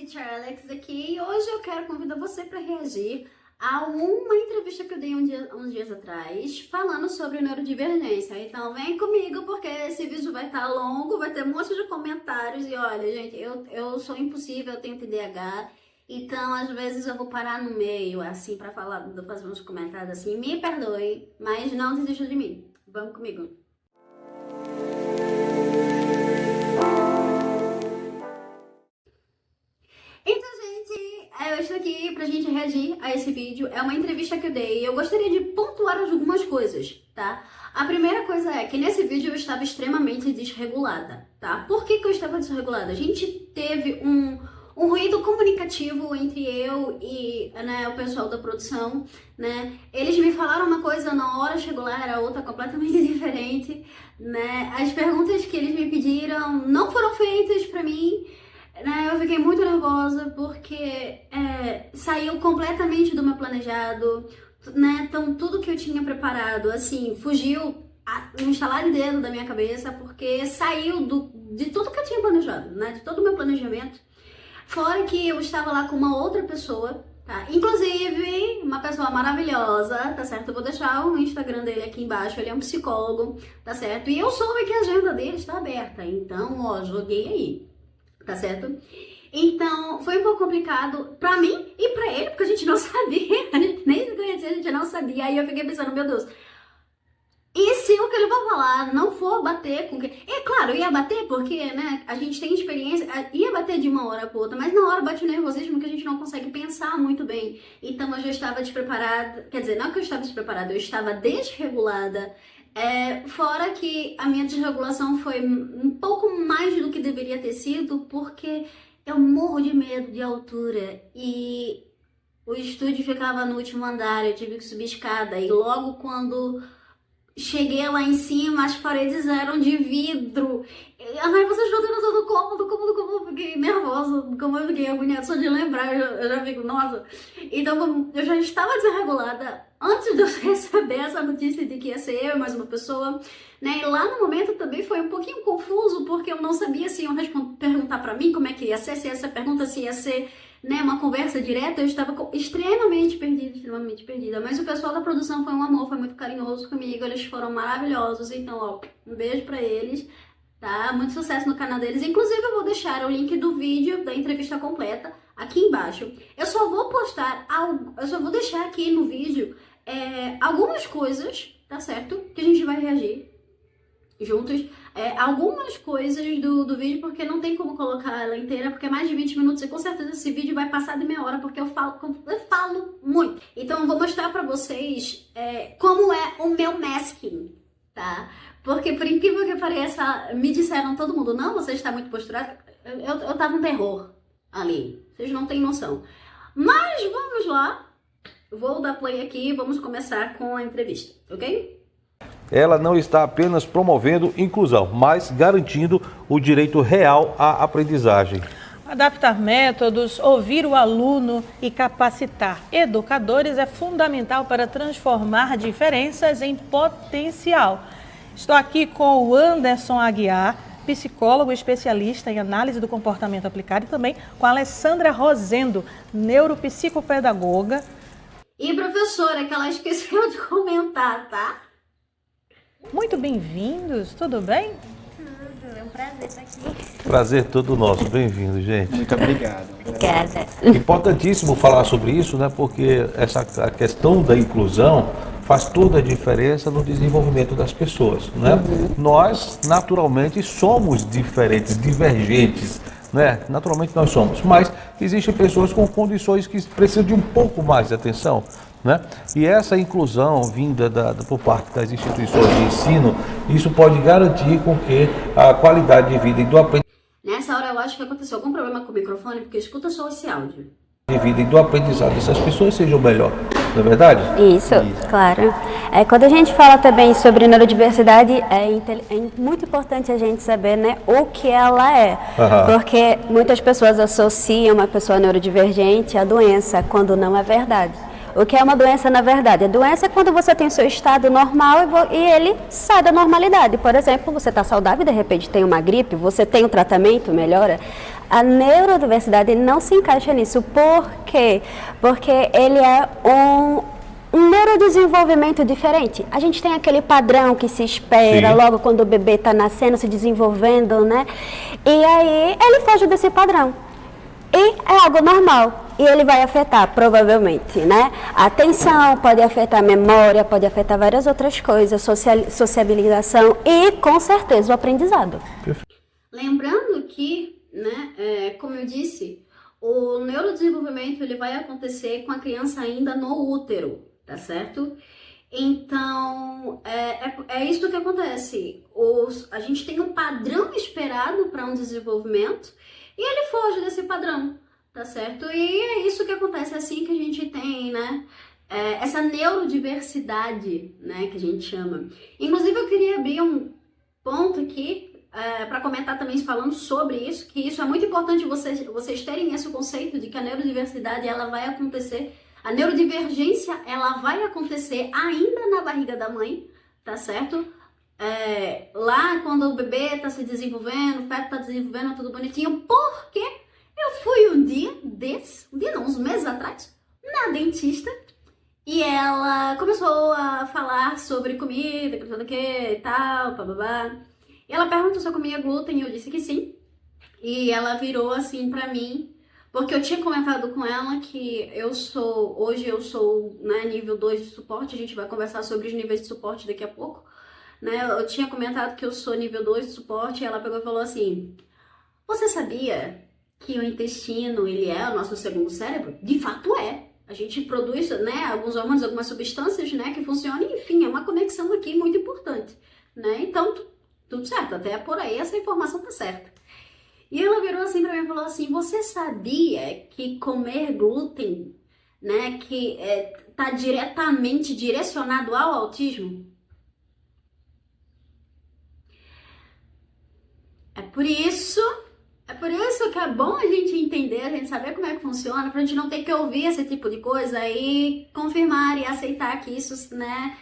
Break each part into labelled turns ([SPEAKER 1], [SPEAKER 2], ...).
[SPEAKER 1] Teacher Alex aqui e hoje eu quero convidar você para reagir a uma entrevista que eu dei uns dias atrás falando sobre neurodivergência. Então vem comigo porque esse vídeo vai estar longo, vai ter um monte de comentários e olha, gente, eu sou impossível, eu tenho TDAH, então às vezes eu vou parar no meio assim para fazer uns comentários assim, me perdoe, mas não desista de mim. Vamos comigo. Eu estou aqui pra gente reagir a esse vídeo. É uma entrevista que eu dei e eu gostaria de pontuar algumas coisas, tá? A primeira coisa é que nesse vídeo eu estava extremamente desregulada, tá? Por que eu estava desregulada? A gente teve um ruído comunicativo entre eu e o pessoal da produção, né? Eles me falaram uma coisa, na hora chegou lá era outra completamente diferente, né? As perguntas que eles me pediram não foram feitas pra mim. Eu fiquei muito nervosa porque saiu completamente do meu planejado, né? Então tudo que eu tinha preparado, assim, fugiu no estalar de dedo da minha cabeça porque saiu de tudo que eu tinha planejado, né? De todo o meu planejamento. Fora que eu estava lá com uma outra pessoa, tá? Inclusive, uma pessoa maravilhosa, tá certo? Eu vou deixar o Instagram dele aqui embaixo, ele é um psicólogo, tá certo? E eu soube que a agenda dele está aberta, então, ó, joguei aí. Tá certo? Então, foi um pouco complicado pra mim e pra ele, porque a gente não sabia, a gente nem se conhecia, a gente não sabia. Aí eu fiquei pensando, meu Deus, e se o que ele vai falar não for bater com o que... É claro, ia bater porque, né, a gente tem experiência, ia bater de uma hora pra outra, mas na hora bate o nervosismo que a gente não consegue pensar muito bem. Então eu já estava despreparada, quer dizer, não que eu estava despreparada, eu estava desregulada. Fora que a minha desregulação foi um pouco mais do que deveria ter sido, porque eu morro de medo de altura e o estúdio ficava no último andar, eu tive que subir escada e logo quando cheguei lá em cima as paredes eram de vidro. Ai, vocês estão tendo todo o cômodo, eu fiquei nervosa, como eu fiquei agoniada só de lembrar, eu já fico, nossa. Então eu já estava desregulada antes de eu receber essa notícia de que ia ser eu e mais uma pessoa, né? E lá no momento também foi um pouquinho confuso, porque eu não sabia se iam perguntar pra mim como é que ia ser, se essa pergunta se ia ser, né, uma conversa direta. Eu estava extremamente perdida, mas o pessoal da produção foi um amor, foi muito carinhoso comigo, eles foram maravilhosos, então, ó, um beijo pra eles, tá? Muito sucesso no canal deles, inclusive eu vou deixar o link do vídeo da entrevista completa aqui embaixo. Eu só vou deixar aqui no vídeo algumas coisas, tá certo? Que a gente vai reagir juntos. Algumas coisas do vídeo, porque não tem como colocar ela inteira, porque é mais de 20 minutos e com certeza esse vídeo vai passar de meia hora, porque eu falo muito. Então eu vou mostrar pra vocês como é o meu masking, tá? Porque por incrível que pareça, me disseram todo mundo, não, você está muito posturado. Eu tava um terror ali, vocês não têm noção. Mas vamos lá, vou dar play aqui e vamos começar com a entrevista, ok?
[SPEAKER 2] Ela não está apenas promovendo inclusão, mas garantindo o direito real à aprendizagem.
[SPEAKER 3] Adaptar métodos, ouvir o aluno e capacitar educadores é fundamental para transformar diferenças em potencial. Estou aqui com o Anderson Aguiar, psicólogo especialista em análise do comportamento aplicado, e também com a Alessandra Rosendo, neuropsicopedagoga.
[SPEAKER 1] E professora, que ela esqueceu de comentar, tá?
[SPEAKER 3] Muito bem-vindos, tudo bem?
[SPEAKER 4] Tudo, é um prazer estar aqui.
[SPEAKER 2] Prazer todo nosso, bem-vindo, gente.
[SPEAKER 5] Muito obrigado.
[SPEAKER 4] Obrigada.
[SPEAKER 2] Importantíssimo falar sobre isso, né? Porque a questão da inclusão faz toda a diferença no desenvolvimento das pessoas, né? Nós, naturalmente, somos diferentes, divergentes, né? Naturalmente nós somos, mas existem pessoas com condições que precisam de um pouco mais de atenção, né? E essa inclusão vinda por parte das instituições de ensino, isso pode garantir com que a qualidade de vida e do aprendizado.
[SPEAKER 1] Nessa hora eu acho que aconteceu algum problema com o microfone, porque escuta só esse áudio.
[SPEAKER 2] De vida e do aprendizado dessas pessoas seja o melhor, não é verdade?
[SPEAKER 4] Isso, claro. Quando a gente fala também sobre neurodiversidade, é muito importante a gente saber, né, o que ela é. Porque muitas pessoas associam uma pessoa neurodivergente à doença, quando não é verdade. O que é uma doença na verdade? A doença é quando você tem o seu estado normal e ele sai da normalidade. Por exemplo, você está saudável e de repente tem uma gripe, você tem um tratamento, melhora. A neurodiversidade não se encaixa nisso. Por quê? Porque ele é um neurodesenvolvimento diferente. A gente tem aquele padrão que se espera logo quando o bebê está nascendo, se desenvolvendo, né? E aí ele foge desse padrão. E é algo normal. E ele vai afetar, provavelmente, né? A atenção, pode afetar a memória, pode afetar várias outras coisas, sociabilização e, com certeza, o aprendizado.
[SPEAKER 1] Lembrando que, né, como eu disse, o neurodesenvolvimento ele vai acontecer com a criança ainda no útero, tá certo? Então, é isso que acontece. A gente tem um padrão esperado para um desenvolvimento e ele foge desse padrão, tá certo? E é isso que acontece, é assim que a gente tem, né? Essa neurodiversidade, né, que a gente chama. Inclusive, eu queria abrir um ponto aqui para comentar também falando sobre isso, que isso é muito importante vocês terem esse conceito de que a neurodiversidade ela vai acontecer, a neurodivergência ela vai acontecer ainda na barriga da mãe, tá certo? Lá quando o bebê está se desenvolvendo, o feto está desenvolvendo, tudo bonitinho, porque eu fui uns meses atrás, na dentista, e ela começou a falar sobre comida, que não sei o que e tal, bababá. E ela perguntou se eu comia glúten e eu disse que sim. E ela virou assim pra mim, porque eu tinha comentado com ela que hoje eu sou, né, nível 2 de suporte, a gente vai conversar sobre os níveis de suporte daqui a pouco. Né? Eu tinha comentado que eu sou nível 2 de suporte e ela pegou e falou assim, você sabia que o intestino, ele é o nosso segundo cérebro? De fato é. A gente produz, né, alguns hormônios, algumas substâncias, né, que funcionam, enfim, é uma conexão aqui muito importante, né? Então, tudo certo, até por aí essa informação tá certa. E ela virou assim pra mim e falou assim, você sabia que comer glúten, né, que tá diretamente direcionado ao autismo? É por isso que é bom a gente entender, a gente saber como é que funciona, pra gente não ter que ouvir esse tipo de coisa e confirmar e aceitar que isso, né,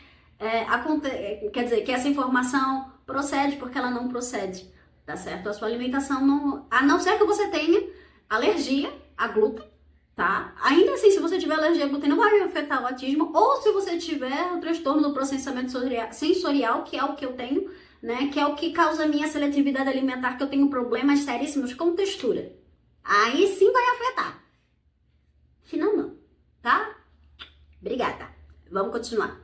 [SPEAKER 1] quer dizer, que essa informação procede porque ela não procede, tá certo? A sua alimentação não, a não ser que você tenha alergia a glúten, tá? Ainda assim, se você tiver alergia a glúten, não vai afetar o autismo, ou se você tiver o transtorno do processamento sensorial, que é o que eu tenho, né, que é o que causa a minha seletividade alimentar, que eu tenho problemas seríssimos com textura. Aí sim vai afetar. Senão não, tá? Obrigada. Vamos continuar.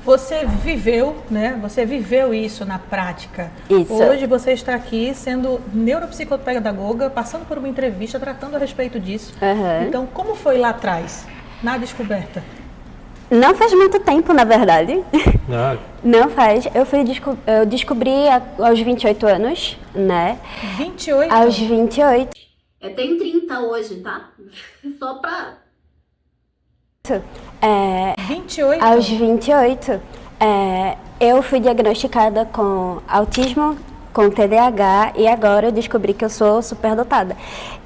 [SPEAKER 3] Você viveu, né? Você viveu isso na prática.
[SPEAKER 4] Isso.
[SPEAKER 3] Hoje você está aqui sendo neuropsicopedagoga, passando por uma entrevista tratando a respeito disso.
[SPEAKER 4] Uhum.
[SPEAKER 3] Então, como foi lá atrás, na descoberta?
[SPEAKER 4] Não faz muito tempo, na verdade.
[SPEAKER 2] Não.
[SPEAKER 4] Não faz. Eu descobri aos 28 anos, né?
[SPEAKER 3] 28?
[SPEAKER 4] Aos 28.
[SPEAKER 1] Eu tenho 30 hoje, tá? Só pra...
[SPEAKER 3] 28?
[SPEAKER 4] Aos 28, eu fui diagnosticada com autismo, com TDAH, e agora eu descobri que eu sou superdotada.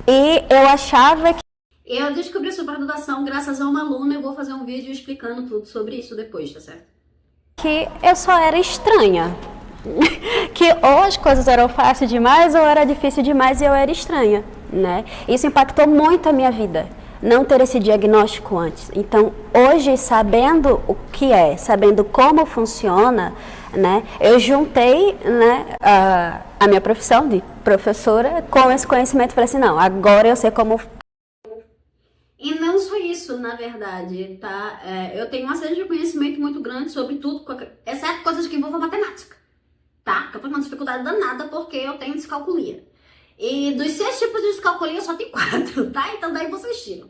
[SPEAKER 4] E eu achava que...
[SPEAKER 1] Eu descobri superdotação graças a uma aluna, eu vou fazer um vídeo explicando tudo sobre isso depois, tá certo?
[SPEAKER 4] que eu só era estranha. Que ou as coisas eram fáceis demais ou era difícil demais e eu era estranha, né? Isso impactou muito a minha vida, não ter esse diagnóstico antes. Então, hoje, sabendo o que é, sabendo como funciona, né, eu juntei, né, a minha profissão de professora com esse conhecimento e falei assim, não, agora eu sei como...
[SPEAKER 1] E não só isso, na verdade, tá? Eu tenho uma série de conhecimento muito grande sobre tudo, exceto coisas que envolvam matemática, tá? Que eu tô com uma dificuldade danada porque eu tenho descalculia. E dos 6 tipos de descalculia, só tem 4, tá? Então daí vocês tiram.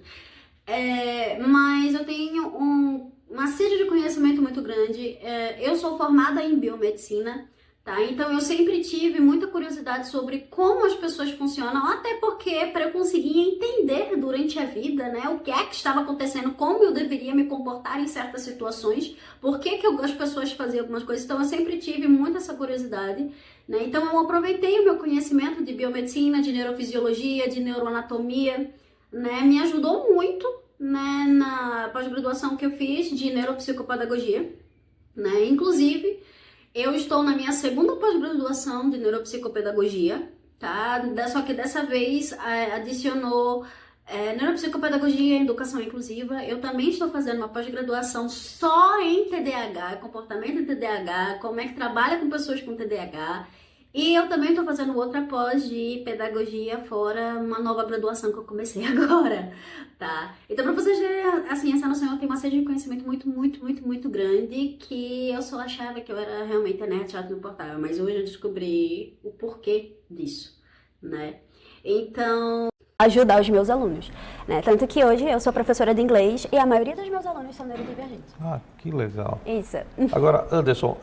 [SPEAKER 1] Mas eu tenho uma série de conhecimento muito grande. Eu sou formada em biomedicina, tá? Então eu sempre tive muita curiosidade sobre como as pessoas funcionam, até porque para eu conseguir entender durante a vida, né, o que é que estava acontecendo, como eu deveria me comportar em certas situações, por que as pessoas faziam algumas coisas. Então eu sempre tive muito essa curiosidade, né? Então eu aproveitei o meu conhecimento de biomedicina, de neurofisiologia, de neuroanatomia, né? Me ajudou muito, né, na pós-graduação que eu fiz de neuropsicopedagogia, né? Inclusive, eu estou na minha segunda pós-graduação de neuropsicopedagogia, tá? Só que dessa vez adicionou neuropsicopedagogia e educação inclusiva. Eu também estou fazendo uma pós-graduação só em TDAH, comportamento em TDAH, como é que trabalha com pessoas com TDAH. E eu também estou fazendo outra pós de pedagogia fora uma nova graduação que eu comecei agora, tá? Então, para vocês verem, assim, essa noção, eu tenho uma sede de conhecimento muito grande, que eu só achava que eu era realmente a nerd chata insuportável, mas hoje eu descobri o porquê disso, né? Então...
[SPEAKER 4] ajudar os meus alunos, né? Tanto que hoje eu sou professora de inglês e a maioria dos meus alunos são neurodivergentes.
[SPEAKER 2] Ah, que legal.
[SPEAKER 4] Isso.
[SPEAKER 2] Agora, Anderson,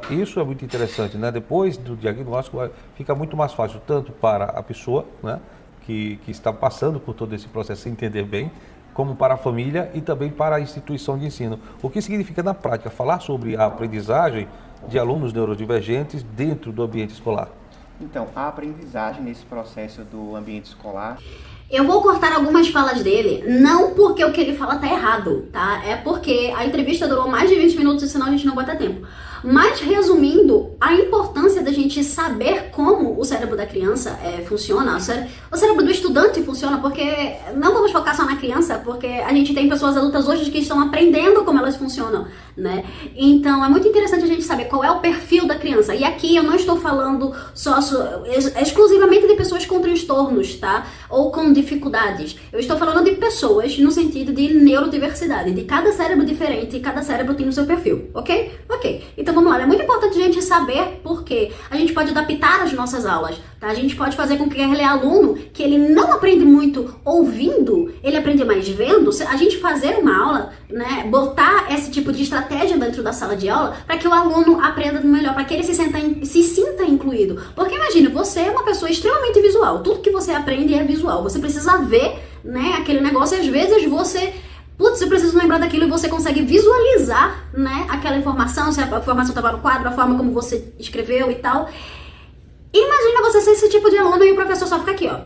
[SPEAKER 2] isso é muito interessante, né? Depois do diagnóstico fica muito mais fácil, tanto para a pessoa, né, que está passando por todo esse processo sem entender bem, como para a família e também para a instituição de ensino. O que significa na prática falar sobre a aprendizagem de alunos neurodivergentes dentro do ambiente escolar?
[SPEAKER 5] Então, a aprendizagem nesse processo do ambiente escolar...
[SPEAKER 1] Eu vou cortar algumas falas dele, não porque o que ele fala tá errado, tá? É porque a entrevista durou mais de 20 minutos e senão a gente não vai ter tempo. Mas, resumindo, a importância da gente saber como o cérebro da criança funciona, o cérebro do estudante funciona, porque não vamos focar só na criança, porque a gente tem pessoas adultas hoje que estão aprendendo como elas funcionam, né? Então, é muito interessante a gente saber qual é o perfil da criança. E aqui eu não estou falando exclusivamente de pessoas com transtornos, tá? Ou com dificuldades. Eu estou falando de pessoas no sentido de neurodiversidade, de cada cérebro diferente, e cada cérebro tem o seu perfil, ok? Ok. Então vamos lá, é muito importante a gente saber por quê. A gente pode adaptar as nossas aulas, tá? A gente pode fazer com que aquele aluno, que ele não aprende muito ouvindo, ele aprende mais vendo, a gente fazer uma aula, né, botar esse tipo de estratégia dentro da sala de aula para que o aluno aprenda melhor, para que ele se sinta incluído. Porque imagina, você é uma pessoa extremamente visual, tudo que você aprende é visual, você precisa ver, né, aquele negócio, e às vezes você... putz, eu preciso lembrar daquilo, e você consegue visualizar, né, aquela informação, se a informação estava no quadro, a forma como você escreveu e tal. Imagina você ser esse tipo de aluno e o professor só fica aqui, ó.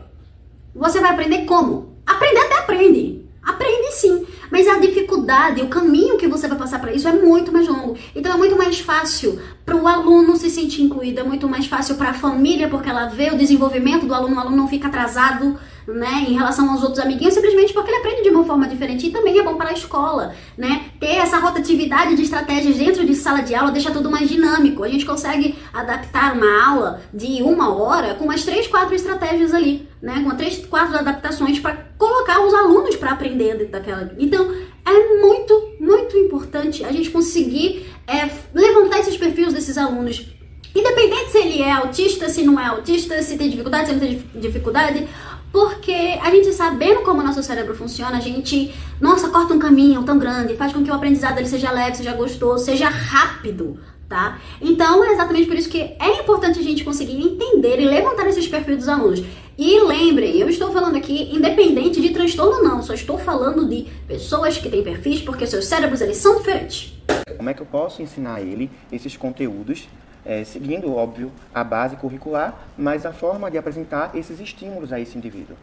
[SPEAKER 1] Você vai aprender como? Aprender até aprende. Aprende sim. Mas a dificuldade, o caminho que você vai passar para isso é muito mais longo. Então é muito mais fácil para o aluno se sentir incluído, é muito mais fácil para a família, porque ela vê o desenvolvimento do aluno, o aluno não fica atrasado, né, em relação aos outros amiguinhos, simplesmente porque ele aprende de uma forma diferente. E também é bom para a escola, né, ter essa rotatividade de estratégias dentro de sala de aula deixa tudo mais dinâmico. A gente consegue adaptar uma aula de 1 hora com umas 3, 4 estratégias ali, né, com 3, 4 adaptações para colocar os alunos para aprender dentro daquela. Então é muito importante a gente conseguir levantar esses perfis desses alunos, independente se ele é autista, se não é autista, se tem dificuldade, se não tem dificuldade. Porque a gente sabendo como o nosso cérebro funciona, a gente, nossa, corta um caminho tão grande, faz com que o aprendizado ele seja leve, seja gostoso, seja rápido, tá? Então é exatamente por isso que é importante a gente conseguir entender e levantar esses perfis dos alunos. E lembrem, eu estou falando aqui independente de transtorno não, só estou falando de pessoas que têm perfis porque seus cérebros eles são diferentes.
[SPEAKER 5] Como é que eu posso ensinar a ele esses conteúdos, seguindo, óbvio, a base curricular, mas a forma de apresentar esses estímulos a esse indivíduo?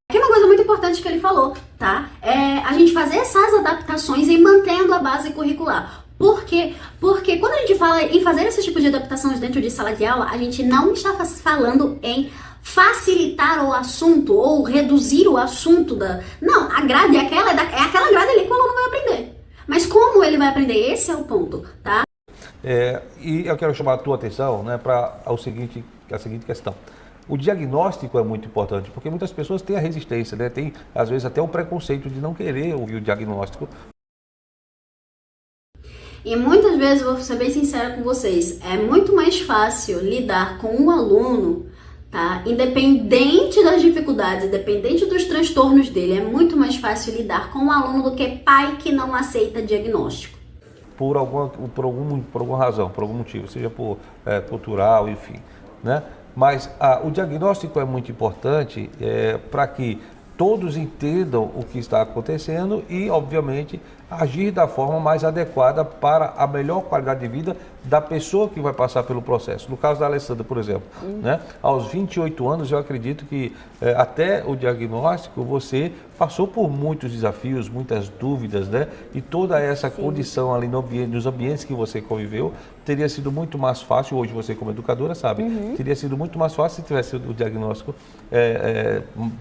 [SPEAKER 1] Aqui uma coisa muito importante que ele falou, tá? É a gente fazer essas adaptações e mantendo a base curricular. Por quê? Porque quando a gente fala em fazer esse tipo de adaptações dentro de sala de aula, a gente não está falando em facilitar o assunto ou reduzir o assunto da... Não, a grade é aquela grade ali que o aluno vai aprender. Mas como ele vai aprender? Esse é o ponto, tá?
[SPEAKER 2] E eu quero chamar a tua atenção, né, para a seguinte questão. O diagnóstico é muito importante, porque muitas pessoas têm a resistência, né, tem às vezes até o preconceito de não querer ouvir o diagnóstico.
[SPEAKER 1] E muitas vezes, vou ser bem sincera com vocês, é muito mais fácil lidar com um aluno, tá? Independente das dificuldades, independente dos transtornos dele, é muito mais fácil lidar com um aluno do que pai que não aceita diagnóstico.
[SPEAKER 2] Por alguma razão, por algum motivo, seja por cultural, enfim, né? Mas o diagnóstico é muito importante para que todos entendam o que está acontecendo e, obviamente, agir da forma mais adequada para a melhor qualidade de vida da pessoa que vai passar pelo processo. No caso da Alessandra, por exemplo, né? Aos 28 anos, eu acredito que até o diagnóstico você passou por muitos desafios, muitas dúvidas, né? E toda essa condição ali no ambiente, nos ambientes que você conviveu, teria sido muito mais fácil, hoje você como educadora sabe, teria sido muito mais fácil se tivesse o diagnóstico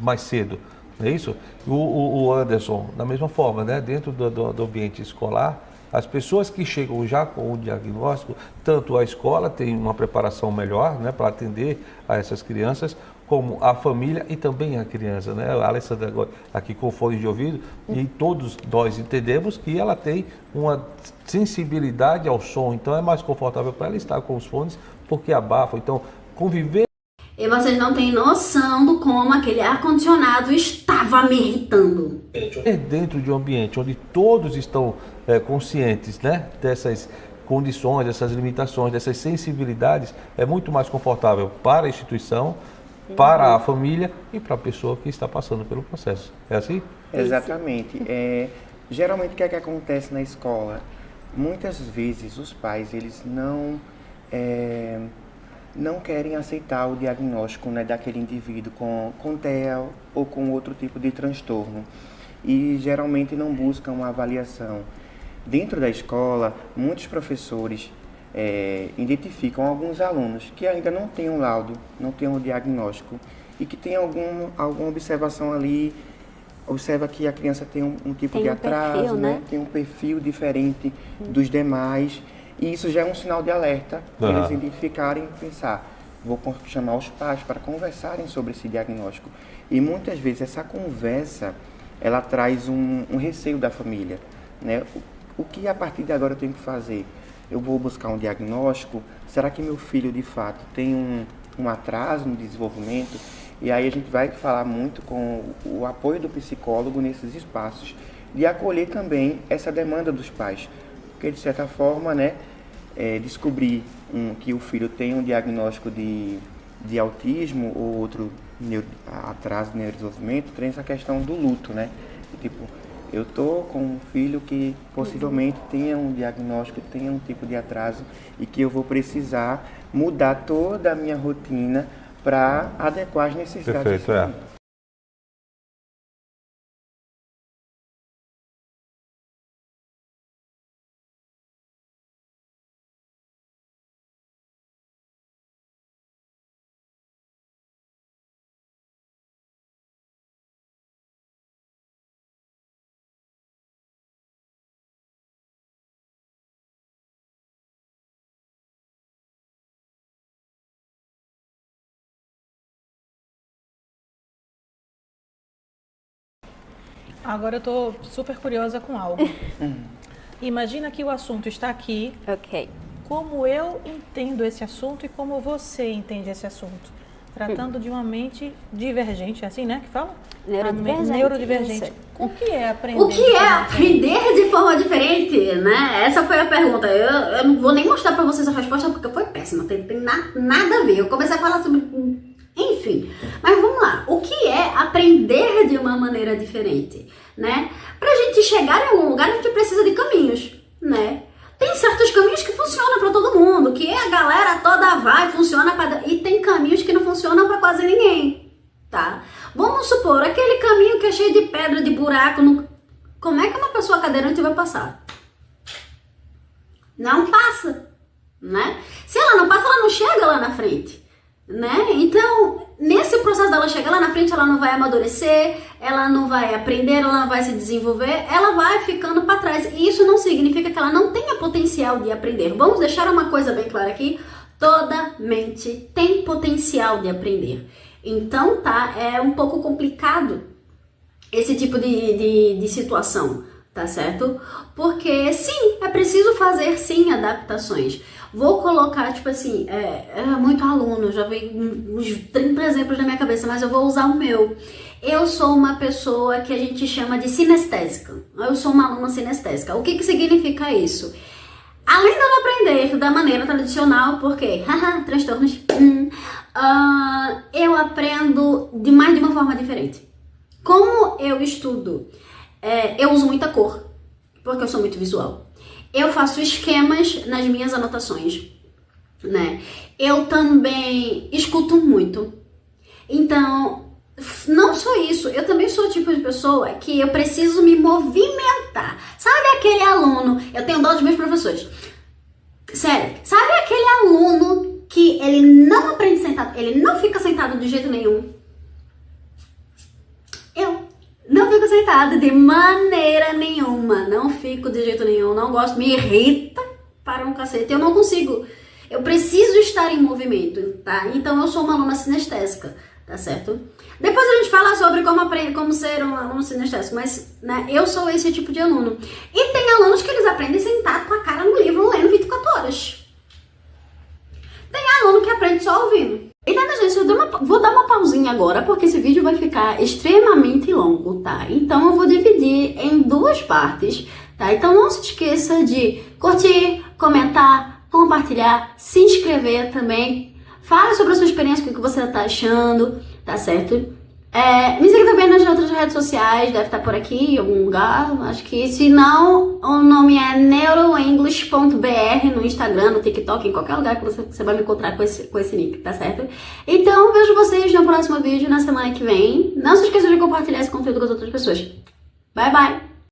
[SPEAKER 2] mais cedo, não é isso? O Anderson, da mesma forma, né, dentro do ambiente escolar, as pessoas que chegam já com o diagnóstico, tanto a escola tem uma preparação melhor, né, para atender a essas crianças, como a família e também a criança, né? A Alessandra agora aqui com fone de ouvido, e todos nós entendemos que ela tem uma sensibilidade ao som, então é mais confortável para ela estar com os fones, porque abafa. Então, conviver...
[SPEAKER 1] E vocês não têm noção do como aquele ar-condicionado estava me irritando.
[SPEAKER 2] Dentro de um ambiente onde todos estão conscientes, né, dessas condições, dessas limitações, dessas sensibilidades, é muito mais confortável para a instituição, para a família e para a pessoa que está passando pelo processo. É assim?
[SPEAKER 5] Exatamente. Geralmente o que é que acontece na escola? Muitas vezes os pais eles não querem aceitar o diagnóstico, né, daquele indivíduo com TEA ou com outro tipo de transtorno e geralmente não buscam uma avaliação. Dentro da escola, muitos professores identificam alguns alunos que ainda não têm um laudo, não têm um diagnóstico e que tem alguma observação ali, observa que a criança tem um tipo de atraso,
[SPEAKER 4] perfil, né?
[SPEAKER 5] Tem um perfil diferente dos demais, e isso já é um sinal de alerta para eles identificarem e pensar, vou chamar os pais para conversarem sobre esse diagnóstico. E muitas vezes essa conversa, ela traz um receio da família, né? O que a partir de agora eu tenho que fazer? Eu vou buscar um diagnóstico? Será que meu filho de fato tem um atraso no desenvolvimento? E aí a gente vai falar muito com o apoio do psicólogo nesses espaços, de acolher também essa demanda dos pais. Porque de certa forma, né, descobrir que o filho tem um diagnóstico de autismo ou outro atraso de neurodesenvolvimento, tem essa questão do luto, né? Tipo, eu tô com um filho que possivelmente tenha um diagnóstico, tenha um tipo de atraso e que eu vou precisar mudar toda a minha rotina para adequar as necessidades.
[SPEAKER 2] Perfeito,
[SPEAKER 3] Agora eu estou super curiosa com algo. Imagina que o assunto está aqui.
[SPEAKER 4] Ok.
[SPEAKER 3] Como eu entendo esse assunto e como você entende esse assunto? Tratando de uma mente divergente, é assim, né, que fala? Neurodivergente.
[SPEAKER 4] Isso.
[SPEAKER 3] O que é aprender?
[SPEAKER 1] O que é aprender de forma diferente, né? Essa foi a pergunta. Eu não vou nem mostrar pra vocês a resposta porque foi péssima. Tem nada a ver. Eu comecei a falar sobre... Enfim, mas vamos lá. O que é aprender de uma maneira diferente, né? Pra gente chegar em algum lugar, a gente precisa de caminhos, né? Tem certos caminhos que funcionam pra todo mundo, que a galera toda vai, funciona e tem caminhos que não funcionam pra quase ninguém, tá? Vamos supor, aquele caminho que é cheio de pedra, de buraco, como é que uma pessoa cadeirante vai passar? Não passa, né? Se ela não passa, ela não chega lá na frente. Né? Então, nesse processo dela chegar lá na frente, ela não vai amadurecer, ela não vai aprender, ela não vai se desenvolver, ela vai ficando para trás. E isso não significa que ela não tenha potencial de aprender. Vamos deixar uma coisa bem clara aqui: toda mente tem potencial de aprender. Então, tá, é um pouco complicado esse tipo de situação, tá certo? Porque sim, é preciso fazer sim adaptações. Vou colocar, tipo assim, muito aluno, já veio uns 30 exemplos na minha cabeça, mas eu vou usar o meu. Eu sou uma pessoa que a gente chama de sinestésica. Eu sou uma aluna sinestésica. O que significa isso? Além de eu aprender da maneira tradicional, porque, transtornos, eu aprendo de uma forma diferente. Como eu estudo, eu uso muita cor, porque eu sou muito visual. Eu faço esquemas nas minhas anotações, né? Eu também escuto muito. Então, não só isso, eu também sou o tipo de pessoa que eu preciso me movimentar. Sabe aquele aluno, eu tenho dó dos meus professores. Sério, sabe aquele aluno que ele não aprende sentado, ele não fica sentado de jeito nenhum? Eu não fico sentada de maneira nenhuma, não fico de jeito nenhum, não gosto, me irrita para um cacete, eu não consigo. Eu preciso estar em movimento, tá? Então eu sou uma aluna sinestésica, tá certo? Depois a gente fala sobre como ser um aluno sinestésico, mas né, eu sou esse tipo de aluno. E tem alunos que eles aprendem sentado com a cara no livro, lendo 24 horas. Tem aluno que aprende só ouvindo. Então, gente, vou dar uma pausinha agora, porque esse vídeo vai ficar extremamente longo, tá? Então eu vou dividir em 2 partes, tá? Então não se esqueça de curtir, comentar, compartilhar, se inscrever também. Fale sobre a sua experiência, o que você tá achando, tá certo? Me siga também nas outras redes sociais, deve estar por aqui em algum lugar. Acho que, se não, o nome é neuroenglish.br no Instagram, no TikTok, em qualquer lugar que você vai me encontrar com esse nick, tá certo? Então, vejo vocês no próximo vídeo, na semana que vem. Não se esqueça de compartilhar esse conteúdo com as outras pessoas. Bye, bye!